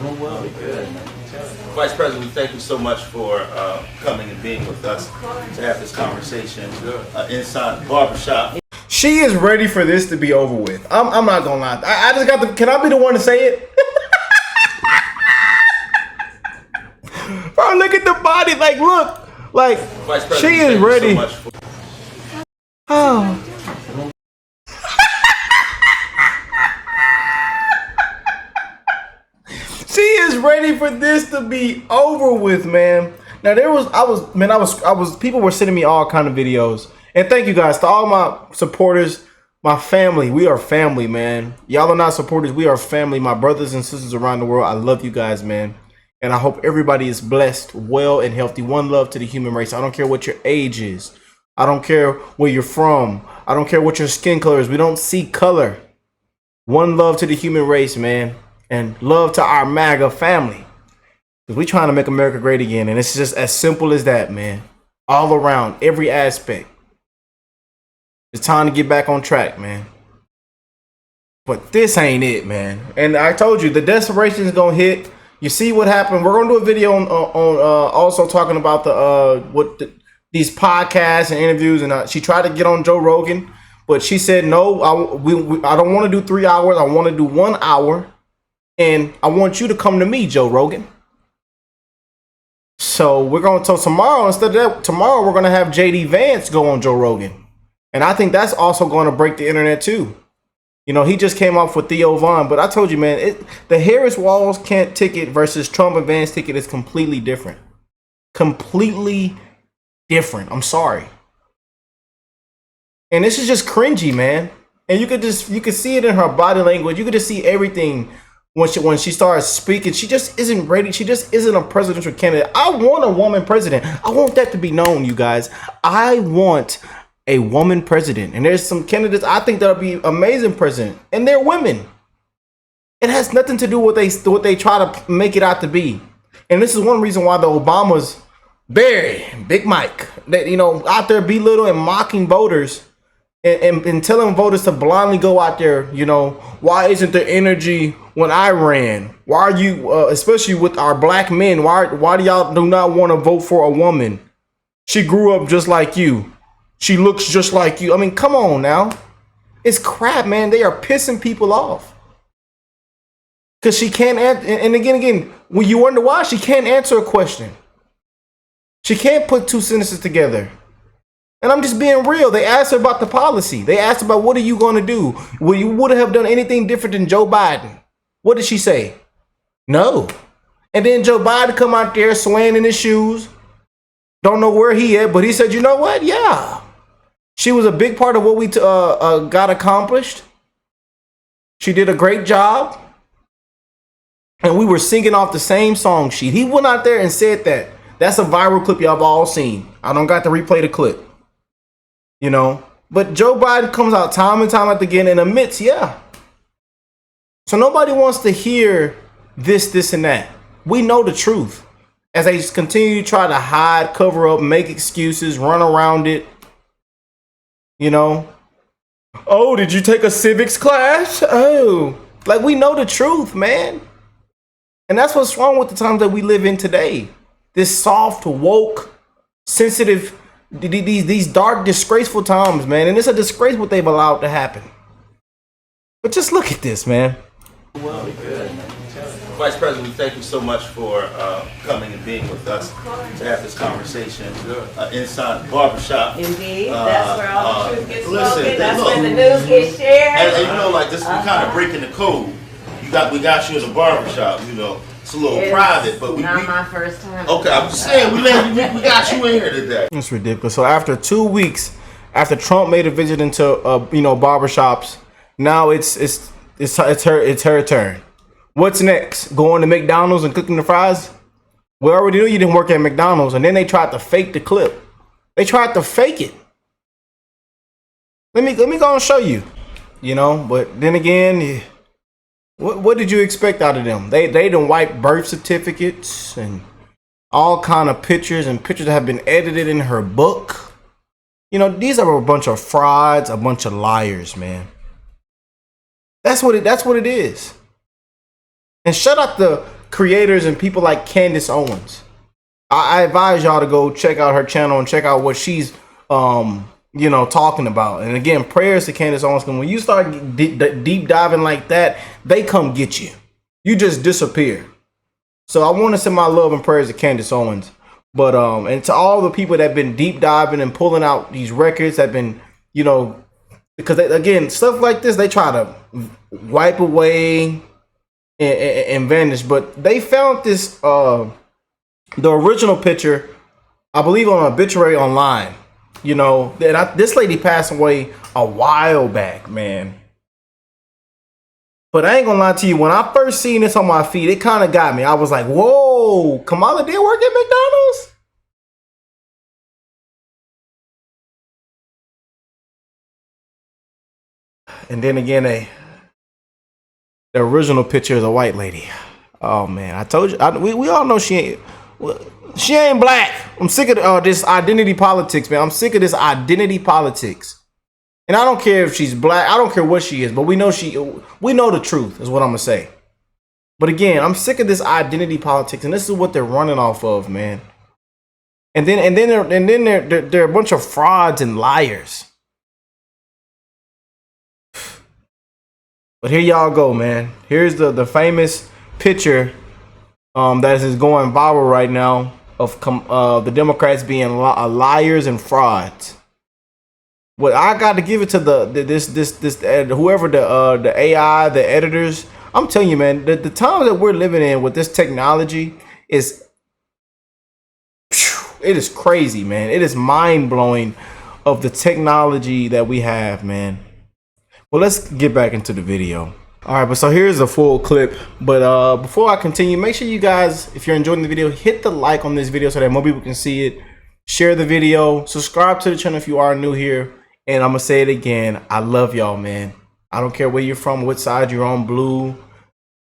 Doing well. Good. Vice President, we thank you so much for coming and being with us to have this conversation inside the barbershop. She is ready for this to be over with. I'm not gonna lie. I just got the. Can I be the one to say it? Bro, look at the body. Like, look. Like, Vice President, she is ready. Oh. She is ready for this to be over with, man. Now people were sending me all kind of videos. And thank you guys to all my supporters, my family. We are family, man. Y'all are not supporters. We are family. My brothers and sisters around the world. I love you guys, man. And I hope everybody is blessed, well, and healthy. One love to the human race. I don't care what your age is. I don't care where you're from. I don't care what your skin color is. We don't see color. One love to the human race, man. And love to our MAGA family. Because we trying to make America great again. And it's just as simple as that, man. All around, every aspect. It's time to get back on track, man. But this ain't it, man. And I told you, the desperation is going to hit. You see what happened. We're going to do a video on also talking about these podcasts and interviews. And she tried to get on Joe Rogan. But she said, no, I don't want to do 3 hours. I want to do 1 hour. And I want you to come to me, Joe Rogan. So we're going to tomorrow, instead of that, tomorrow we're going to have JD Vance go on Joe Rogan. And I think that's also going to break the internet too. You know, he just came off with Theo Vaughn, but I told you, man, the Harris Walls Kent ticket versus Trump and Vance ticket is completely different. Completely different. I'm sorry. And this is just cringy, man. And you could see it in her body language. You could just see everything when she starts speaking. She just isn't ready. She just isn't a presidential candidate. I want a woman president. I want that to be known, you guys. I want a woman president. And there's some candidates I think that'll be amazing president. And they're women. It has nothing to do with what they try to make it out to be. And this is one reason why the Obamas, Barry, Big Mike, that, you know, out there belittling and mocking voters and telling voters to blindly go out there, you know, why isn't there energy when I ran? Why are you, especially with our black men, why do y'all do not want to vote for a woman? She grew up just like you. She looks just like you. I mean, come on now. It's crap, man. They are pissing people off. Because she can't answer. And again, when you wonder why, she can't answer a question. She can't put two sentences together. And I'm just being real. They asked her about the policy. They asked about what are you going to do? Well, you would have done anything different than Joe Biden. What did she say? No. And then Joe Biden come out there swaying in his shoes. Don't know where he at, but he said, you know what? Yeah. She was a big part of what we got accomplished. She did a great job. And we were singing off the same song sheet. He went out there and said that. That's a viral clip y'all have all seen. I don't got to replay the clip. You know. But Joe Biden comes out time and time again and admits, yeah. So nobody wants to hear this, and that. We know the truth. As they just continue to try to hide, cover up, make excuses, run around it. You know, oh, did you take a civics class? Oh, like, we know the truth, man. And that's what's wrong with the times that we live in today. This soft, woke, sensitive, these dark, disgraceful times, man. And it's a disgrace what they've allowed to happen. But just look at this, man. Well, good. Vice President, we thank you so much for coming and being with us to have this conversation inside the barbershop. Indeed, that's where all the truth gets spoken. That's where the news gets shared. And you know, like this, we kind of breaking the code. We got you in the barbershop. You know, it's a little private, but not my first time. Okay, I'm just saying we got you in here today. It's ridiculous. So after 2 weeks, after Trump made a visit into barbershops, now it's her turn. What's next? Going to McDonald's and cooking the fries? We already knew you didn't work at McDonald's, and then they tried to fake the clip. They tried to fake it. Let me go and show you. You know, but then again, what did you expect out of them? They done wipe birth certificates and all kind of pictures and pictures that have been edited in her book. You know, these are a bunch of frauds, a bunch of liars, man. That's what it is. And shout out the creators and people like Candace Owens. I advise y'all to go check out her channel and check out what she's you know, talking about. And again, prayers to Candace Owens. When you start deep diving like that, they come get you. You just disappear. So I want to send my love and prayers to Candace Owens. But and to all the people that have been deep diving and pulling out these records that have been, you know, because they, again, stuff like this, they try to wipe away and vanish. But they found this, the original picture, I believe, on Obituary Online. You know, this lady passed away a while back, man. But I ain't gonna lie to you, when I first seen this on my feed, it kind of got me. I was like, whoa, Kamala did work at McDonald's? And then again, the original picture is a white lady. Oh man, I told you, we all know she ain't black. I'm sick of this identity politics, man. I'm sick of this identity politics. And I don't care if she's black. I don't care what she is, but we know the truth is what I'm gonna say. But again, I'm sick of this identity politics, and this is what they're running off of, man. And then they're a bunch of frauds and liars. But here y'all go, man. Here's the famous picture that is going viral right now of the Democrats being liars and frauds. Well, I got to give it to whoever the AI, the editors. I'm telling you, man, the time that we're living in with this technology is crazy, man. It is mind blowing of the technology that we have, man. Well, let's get back into the video. All right, but so here's a full clip. But before I continue, make sure you guys, if you're enjoying the video, hit the like on this video so that more people can see it. Share the video, subscribe to the channel if you are new here. And I'm gonna say it again, I love y'all, man. I don't care where you're from, what side you're on, blue,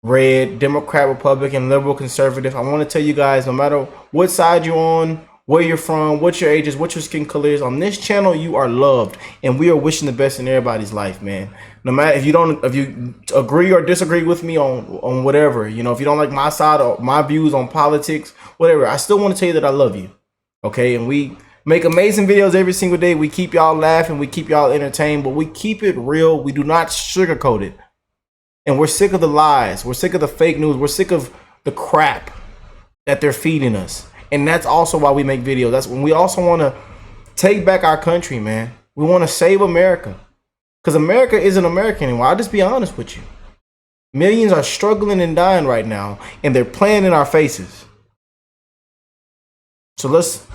red, Democrat, Republican, liberal, conservative. I want to tell you guys, no matter what side you're on, where you're from, what your age is, what your skin color is, on this channel you are loved, and we are wishing the best in everybody's life, man. No matter if you agree or disagree with me on whatever, you know, if you don't like my side or my views on politics, whatever, I still want to tell you that I love you. Okay, and we make amazing videos every single day. We keep y'all laughing, we keep y'all entertained, but we keep it real. We do not sugarcoat it. And we're sick of the lies. We're sick of the fake news. We're sick of the crap that they're feeding us. And that's also why we make videos. That's when we also want to take back our country, man. We want to save America. Because America isn't America anymore. I'll just be honest with you. Millions are struggling and dying right now, and they're playing in our faces. So let's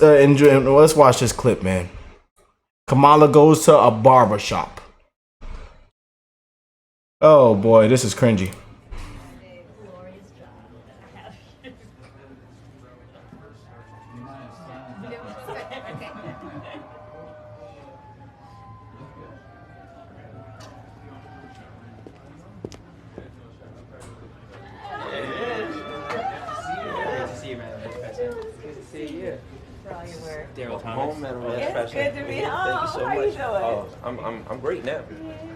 enjoy. Let's watch this clip, man. Kamala goes to a barbershop. Oh boy, this is cringy. It's good to be home. Thank you so How much. you doing? Oh, I'm great now.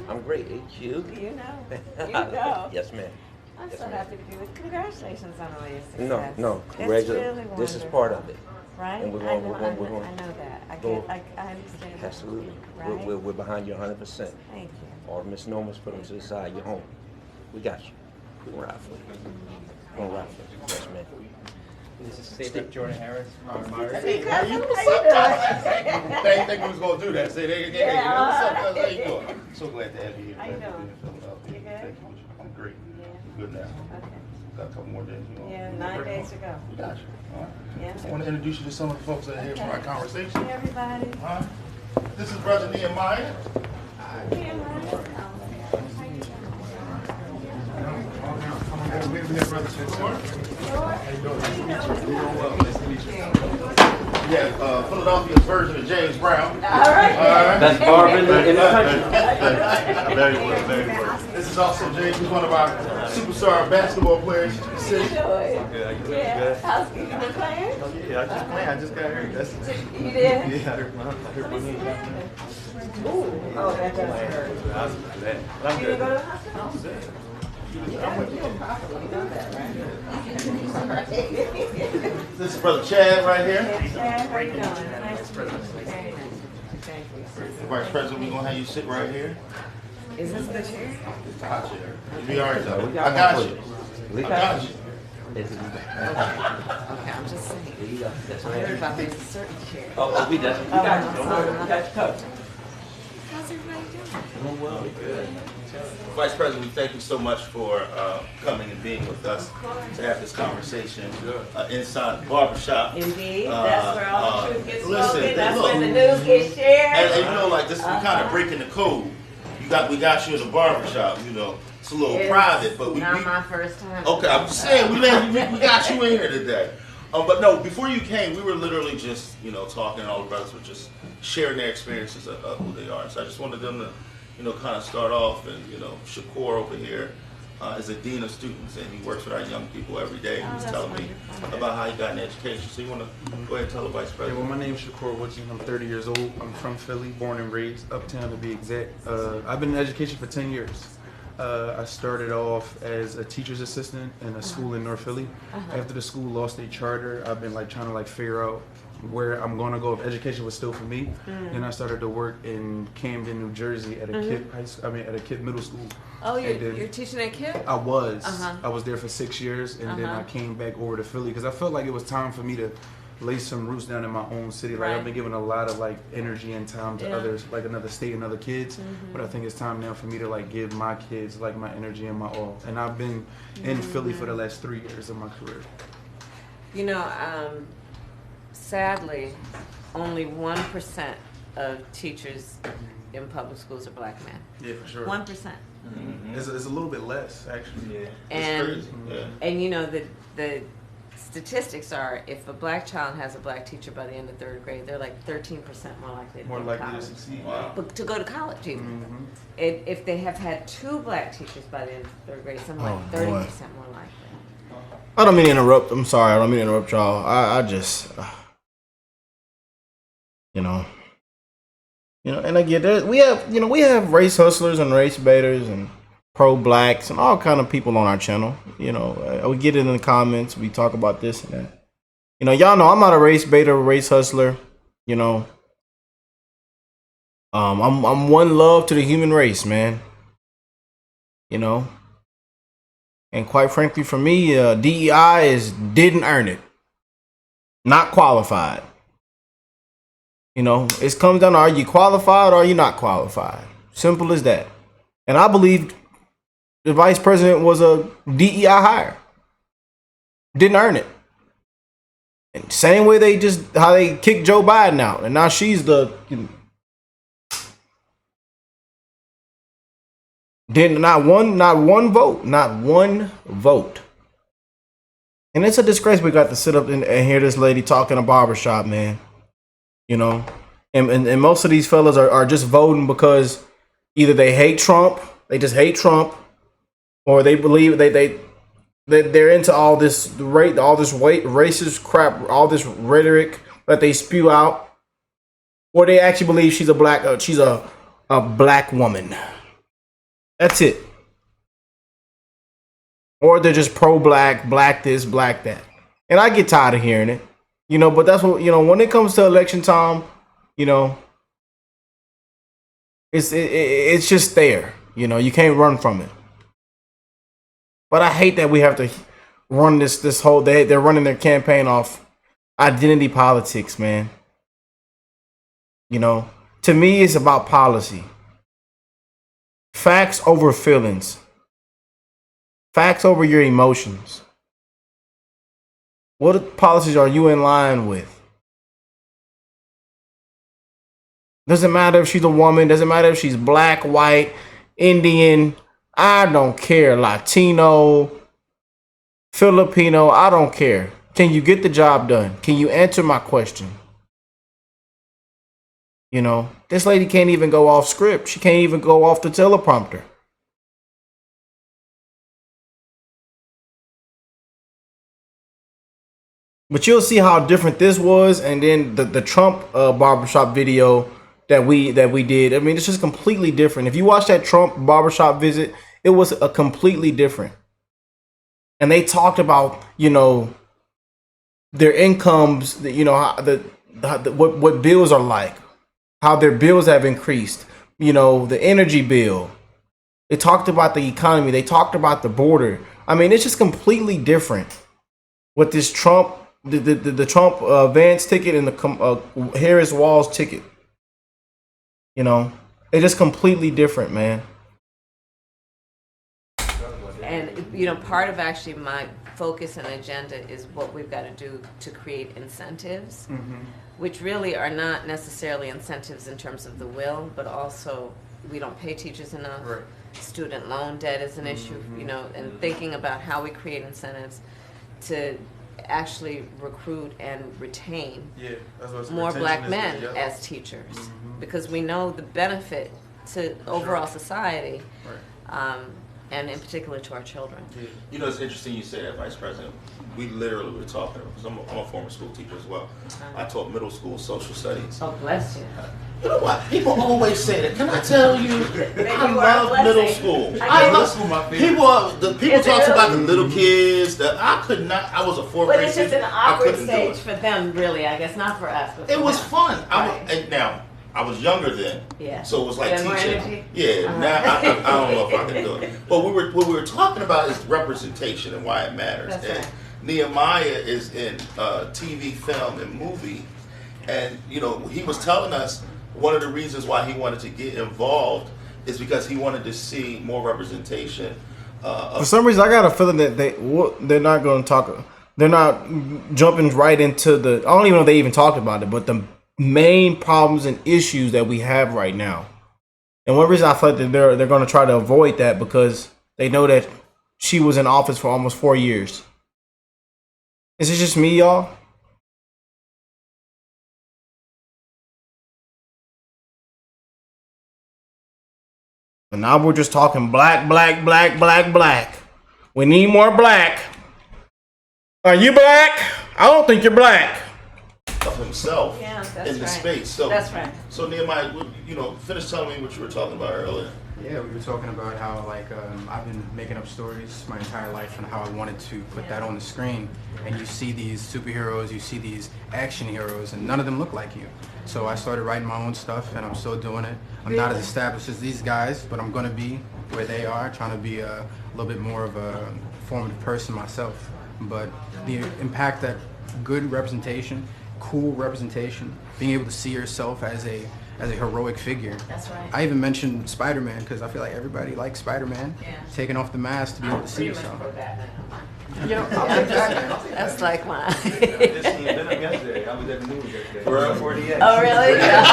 I'm great. Ain't you? You know. Yes, ma'am. I'm so happy to be with you. Congratulations on all your success. No. It's Congratulations. really This is wonderful. part of it. Right? And we're I going. know that. I understand that. Absolutely. Right? We're behind you 100%. Thank you. All the misnomers, put them to the side. You're home. We got you. We're gonna ride for you. We're gonna ride for you. Yes, ma'am. This is State Jordan Harris. Hey, cousin, how They think we was gonna do that. Say they Yeah. what's up, cousin? How you doing? So glad to have you here. How you Glad to doing? be in Philadelphia. You good? Thank you. I'm great. Yeah. Good now. Okay. Got a couple more days. You know. Yeah, 9 days to go. We got you. All right. Yeah. I want to introduce you to some of the folks that are here for our conversation. Hey, everybody. Huh? This is Brother Nehemiah. Yeah, Philadelphia's version of James Brown. All right. Best barber in the country. Very well, very well. This is also James, who's one of our superstar basketball players. Good. Yeah. How's you been playing? Yeah, I just playing. I just got hurt. That's You did? yeah, I hurt my knee. Ooh. Oh, that does hurt. But I'm You didn't good. go to the hospital? This is Brother Chad right here. Chad, how you doing? Nice to meet you. Thank you. Vice President, we're gonna have you sit right here. Is this the chair? It's the hot chair. You'll be all right though. We I got got one you. for you. I got you. Okay, I'm just saying. There you go. That's I right. heard about there's a certain chair. Oh, we done. We got you. Don't worry. We got you covered. How's everybody doing? Doing well. Good. Vice President, we thank you so much for coming and being with us to have this conversation inside the barbershop. Indeed, that's where all the truth gets listen, spoken. That's look. when the news gets shared. And you know, like this, we kind of breaking the code. We got you in the barbershop. You know, it's a little private, but we. Not my first time. Okay, I'm just saying we got you in here today. But no, before you came, we were literally just talking. All the brothers were just sharing their experiences of who they are. So I just wanted them to kind of start off. And Shakur over here is a dean of students, and he works with our young people every day. He was telling me about how he got an education. So you want to go ahead and tell the vice Yeah, president? well, my name is Shakur Woodsy. I'm 30 years old. I'm from Philly, born and raised, uptown to be exact. I've been in education for 10 years. I started off as a teacher's assistant in a school in North Philly. After the school lost a charter, I've been trying to figure out where I'm going to go if education was still for me. Then I started to work in Camden, New Jersey at a at a KIPP middle school. Oh, And then you're teaching at KIPP? I was there for 6 years, and then I came back over to Philly because I felt like it was time for me to lay some roots down in my own city. Like I've been giving a lot of energy and time to others, like another state and other kids. But I think it's time now for me to give my kids my energy and my all. And I've been in Philly for the last 3 years of my career. Sadly, only 1% of teachers in public schools are black men. Yeah, for sure. 1%. It's a little bit less, actually. Yeah, And it's crazy. Yeah. and the statistics are if a black child has a black teacher by the end of third grade, they're 13% more likely to More go to likely to college. succeed. Wow. But to go to college even. If they have had 2 black teachers by the end of third grade, something like 30% more likely. I don't mean to interrupt. I'm sorry. I don't mean to interrupt y'all. I just, and I get that we have race hustlers and race baiters and pro-blacks and all kind of people on our channel. We get it in the comments. We talk about this and that. Y'all know I'm not a race baiter, race hustler. I'm one love to the human race, man. And quite frankly, for me, DEI didn't earn it, not qualified. It comes down to, are you qualified or are you not qualified? Simple as that. And I believe the vice president was a DEI hire. Didn't earn it. And same way how they kicked Joe Biden out, and now she's the not one vote. And it's a disgrace we got to sit up and hear this lady talk in a barbershop, man. And most of these fellas are just voting because either they hate Trump, they just hate Trump, or they believe they're into all this racist crap, all this rhetoric that they spew out, or they actually believe she's a black woman. That's it. Or they're just pro-black, black this, black that. And I get tired of hearing it. But that's what, when it comes to election time, it's just there. You can't run from it. But I hate that we have to run this whole, they're running their campaign off identity politics, man. To me, it's about policy. Facts over feelings. Facts over your emotions. What policies are you in line with? Doesn't matter if she's a woman. Doesn't matter if she's black, white, Indian. I don't care. Latino, Filipino. I don't care. Can you get the job done? Can you answer my question? This lady can't even go off script. She can't even go off the teleprompter. But you'll see how different this was, and then the Trump barbershop video that we did. I mean, it's just completely different. If you watch that Trump barbershop visit, It was a completely different. And they talked about, their incomes, what bills are like, how their bills have increased, the energy bill. They talked about the economy. They talked about the border. I mean, it's just completely different. With this Trump, the Trump Vance ticket and the Harris Walls ticket. It's just completely different, man. And part of actually my focus and agenda is what we've got to do to create incentives, which really are not necessarily incentives in terms of the will, but also we don't pay teachers enough. Right. Student loan debt is an issue, and thinking about how we create incentives to actually recruit and retain more black men as teachers, because we know the benefit to overall society, and in particular to our children. It's interesting you say that, Vice President. We literally were talking, because I'm a former school teacher as well. I taught middle school social studies. Oh, bless you. You know what? People always say that. Can I tell you? I love middle school. People talk about the little kids. I could not. I was a fourth grade But it's just teacher. an awkward stage for them, really. I guess not for us. But It for was them. fun. Right. Now, I was younger then. Yeah. So it was like You had more teaching. energy? Yeah. Now I don't know if I can do it. But what we were talking about is representation and why it matters. That's And right. Nehemiah is in TV, film, and movie, and he was telling us one of the reasons why he wanted to get involved is because he wanted to see more representation. For some reason, I got a feeling that they're not going to talk. They're not jumping right into the. I don't even know if they even talked about it, but the main problems and issues that we have right now. And one reason I thought that they're going to try to avoid that because they know that she was in office for almost 4 years. Is it just me, y'all? And now we're just talking black. We need more black. Are you black? I don't think you're black. Of himself Yeah, that's in the right. space. So That's right. So Nehemiah, finish telling me what you were talking about earlier. Yeah, we were talking about how I've been making up stories my entire life and how I wanted to put that on the screen. And you see these superheroes, you see these action heroes, and none of them look like you. So I started writing my own stuff, and I'm still doing it. I'm not as established as these guys, but I'm going to be where they are, trying to be a little bit more of a formative person myself. But the impact that good representation, cool representation, being able to see yourself as a heroic figure. That's right. I even mentioned Spider-Man because I feel like everybody likes Spider-Man. Yeah. Taking off the mask to be able to see Pretty much yourself. for Batman. I'll take that. That's like mine. Yesterday, I was at the news yesterday. Bro. 48. Oh, really? Yeah.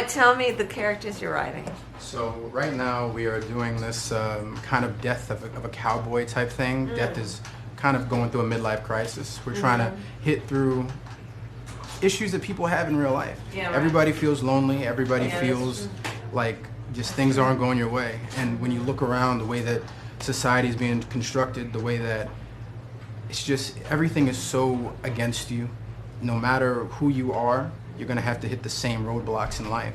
Tell me the characters you're writing. So right now we are doing this kind of death of a cowboy type thing. Death is kind of going through a midlife crisis. We're trying to hit through issues that people have in real life. Yeah, right. Everybody feels lonely. Everybody Yeah, that's feels like just things aren't going your way. And when you look around the way that society is being constructed, the way that it's just everything is so against you. No matter who you are, you're going to have to hit the same roadblocks in life.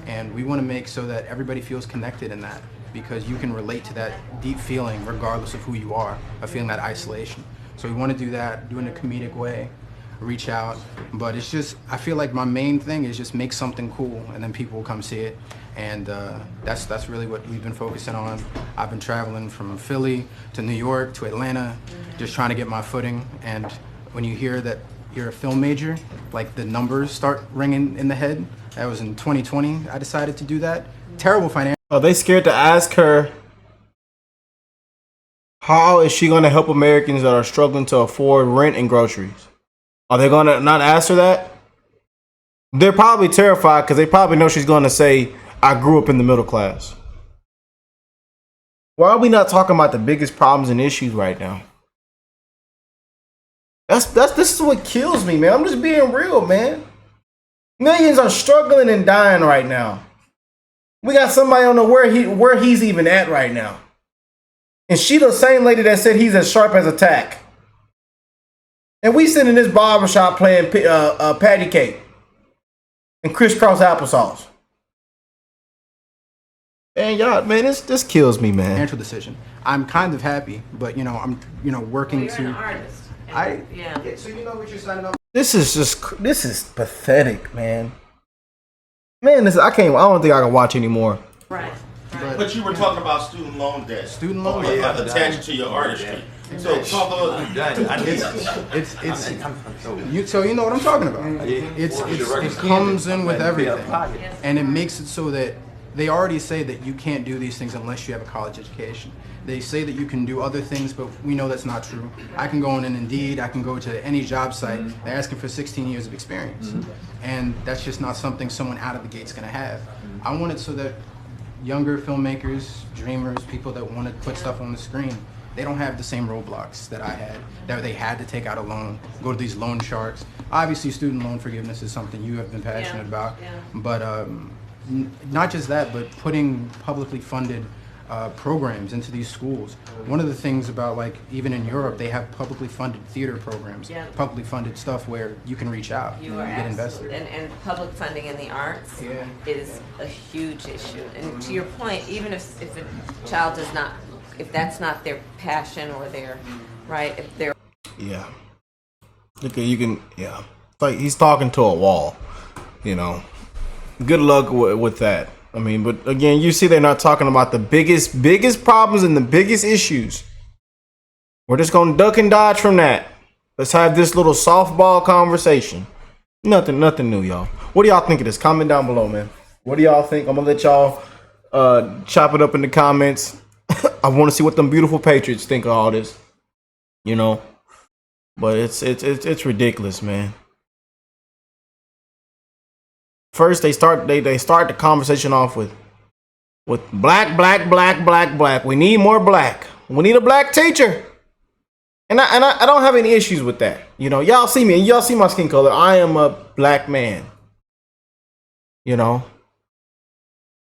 And we want to make so that everybody feels connected in that, because you can relate to that deep feeling regardless of who you are, of feeling that isolation. So we want to do that, do it in a comedic way, reach out. But it's just, I feel like my main thing is just make something cool and then people will come see it. And that's really what we've been focusing on. I've been traveling from Philly to New York to Atlanta, just trying to get my footing. And when you hear that you're a film major, like the numbers start ringing in the head. That was in 2020, I decided to do that. Terrible financial. Are they scared to ask her how is she going to help Americans that are struggling to afford rent and groceries? Are they going to not ask her that? They're probably terrified because they probably know she's going to say, I grew up in the middle class. Why are we not talking about the biggest problems and issues right now? This is what kills me, man. I'm just being real, man. Millions are struggling and dying right now. We got somebody on the where he's even at right now. And she the same lady that said he's as sharp as a tack. And we sitting in this barbershop playing patty cake and crisscross applesauce. And y'all, man, this kills me, man. Financial decision. I'm kind of happy, but you know, I'm working You're an artist. Yeah. So you know what you're signing up. This is pathetic, man. Man, I don't think I can watch anymore. Right. But you were talking about student loan debt. Student loan debt. debt. Attached to your artistry. So talk about So you know what I'm talking about. It comes in with everything, and it makes it so that they already say that you can't do these things unless you have a college education. They say that you can do other things, but we know that's not true. I can go on Indeed, I can go to any job site, they're asking for 16 years of experience. And that's just not something someone out of the gate's gonna have. I want it so that younger filmmakers, dreamers, people that want to put stuff on the screen, they don't have the same roadblocks that I had, that they had to take out a loan, go to these loan sharks. Obviously, student loan forgiveness is something you have been passionate about, but not just that, but putting publicly funded programs into these schools. One of the things about, like, even in Europe, they have publicly funded theater programs, publicly funded stuff where you can reach out and get invested. And public funding in the arts is a huge issue. And to your point, even if a child does not, if that's not their passion or their, right, if they're... Yeah. Okay, you can, yeah. It's like he's talking to a wall, you know. Good luck with that. I mean, but again, you see they're not talking about the biggest problems and the biggest issues. We're just going to duck and dodge from that. Let's have this little softball conversation. Nothing new, y'all. What do y'all think of this? Comment down below, man. What do y'all think? I'm going to let y'all chop it up in the comments. I want to see what them beautiful patriots think of all this. You know? But it's ridiculous, man. First, they start the conversation off with black. We need more black. We need a black teacher. And I don't have any issues with that. You know, y'all see me, y'all see my skin color. I am a black man. You know,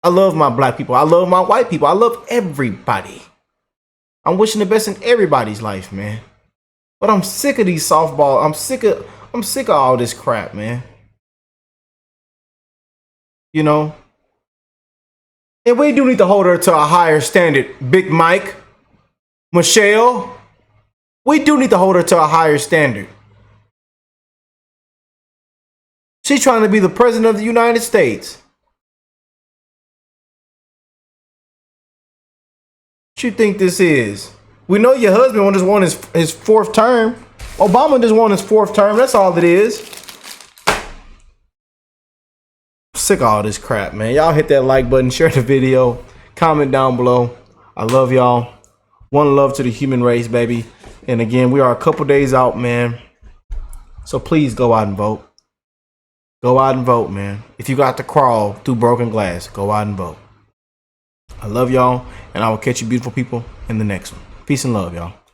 I love my black people. I love my white people. I love everybody. I'm wishing the best in everybody's life, man. But I'm sick of these softball. I'm sick of all this crap, man. You know, and we do need to hold her to a higher standard. Big Mike, Michelle, we do need to hold her to a higher standard. She's trying to be the president of the United States. What you think this is? We know your husband just won his fourth term. Obama just won his fourth term. That's all it is. Sick of all this crap, man. Y'all hit that like button, share the video, comment down below. I love y'all. One love to the human race, baby. And again, we are a couple days out, man. So please go out and vote. Go out and vote, man. If you got to crawl through broken glass, go out and vote. I love y'all, and I will catch you beautiful people in the next one. Peace and love, y'all.